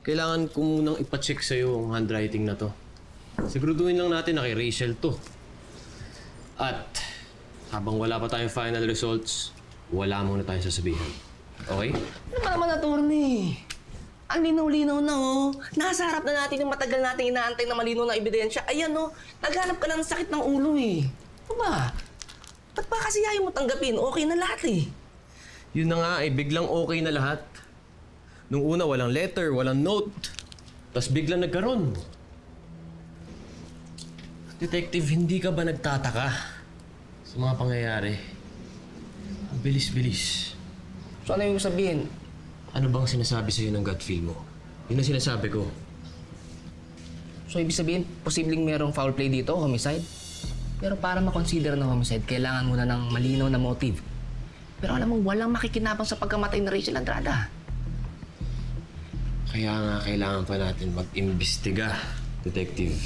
Kailangan ko munang ipacheck sa'yo ang handwriting na to. Siguraduhin lang natin na kay Rachel to. At habang wala pa tayong final results, wala muna tayong sasabihin. Okay? Ano ba naman, attorney? Ang linaw-linaw na, oh. Nasa harap na natin yung matagal natin inaantay na malinaw na ebidensya. Ayan, oh. Naghanap ka ng sakit ng ulo, eh. Ano ba? Ba't ba kasi ayaw mo tanggapin? Okay na lahat, eh. Yun na nga eh, biglang okay na lahat. Nung una, walang letter, walang note. Tapos biglang nagkaroon. Detective, hindi ka ba nagtataka sa mga pangyayari? Ang bilis-bilis. So ano yung sabihin? Ano bang sinasabi sa'yo ng gut feel mo? Yun ang sinasabi ko. So ibig sabihin, posibleng merong foul play dito, homicide? Pero para makonsider na homicide, kailangan muna ng malinaw na motive. Pero alam mo, walang makikinabang sa pagkamatay ni Rachel Andrada. Kaya nga kailangan pa natin mag-imbestiga, detective.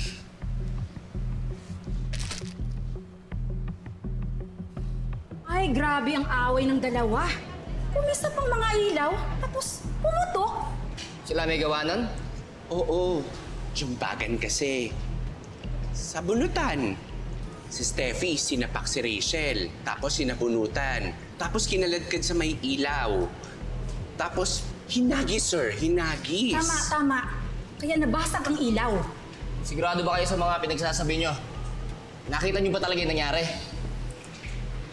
Ay, grabe ang away ng dalawa. Kumisa pang mga ilaw, tapos pumutok. Sila may gawa nun? Oo, jumbagan kasi. Sa bunutan. Si Steffi, sinapak si Rachel. Tapos sinabunutan. Tapos kinaladkad sa may ilaw. Tapos, hinagis, sir. Hinagis. Tama. Kaya nabasag ang ilaw. Sigurado ba kayo sa mga pinagsasabi nyo? Nakita nyo ba talaga yung nangyari?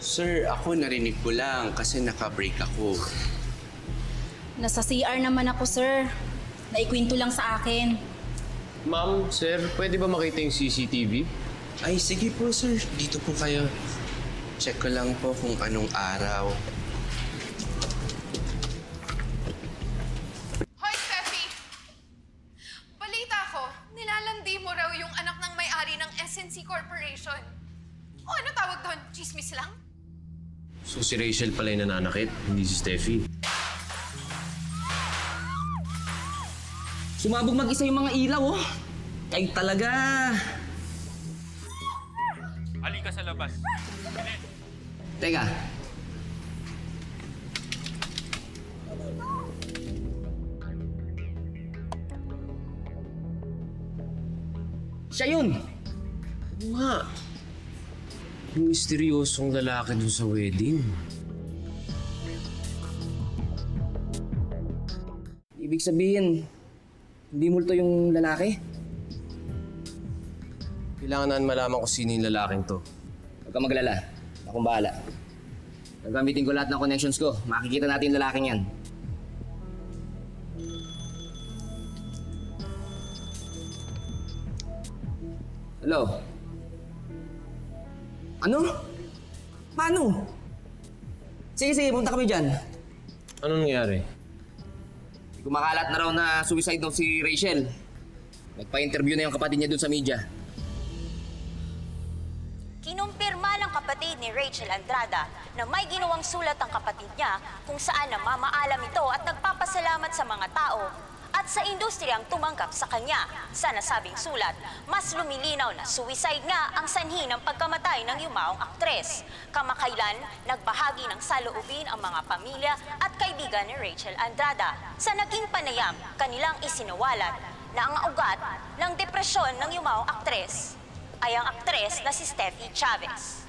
Sir, ako narinig ko lang kasi naka-break ako. Nasa CR naman ako, sir. Naikwento lang sa akin. Ma'am, sir, pwede ba makita yung CCTV? Ay, sige po, sir. Dito po kayo. Check ko lang po kung anong araw. Hoy, Steffi! Balita ko, nilalandi mo raw yung anak ng may-ari ng SNC Corporation. O ano tawag doon? Chismis lang? So si Rachel pala yung nananakit, hindi si Steffi. Sumabog mag-isa yung mga ilaw, oh. Kayo talaga. Halika sa labas. Teka. Siya yun. Oo nga. Yung misteryosong lalaki dun sa wedding. Ibig sabihin, hindi multo yung lalaki? Kailangan natin malaman kung sino yung lalaking to. Huwag kang maglala. Akong bahala. Gagamitin ko lahat ng connections ko. Makikita natin yung lalaking yan. Hello? Ano? Paano? Sige, punta kami dyan. Anong nangyari? Kumakalat na raw na suicide note si Rachel. Nagpa-interview na yung kapatid niya dun sa media. Kinumpirma ng kapatid ni Rachel Andrada na may ginawang sulat ang kapatid niya kung saan namamaalam ito at nagpapasalamat sa mga tao at sa industriyang tumanggap sa kanya. Sa nasabing sulat, mas lumilinaw na suicide nga ang sanhi ng pagkamatay ng yumaong aktres. Kamakailan, nagbahagi ng saloobin ang mga pamilya at kaibigan ni Rachel Andrada. Sa naging panayam, kanilang isinawalat na ang ugat ng depresyon ng yumaong aktres ay ang aktres na si Steffi Chavez.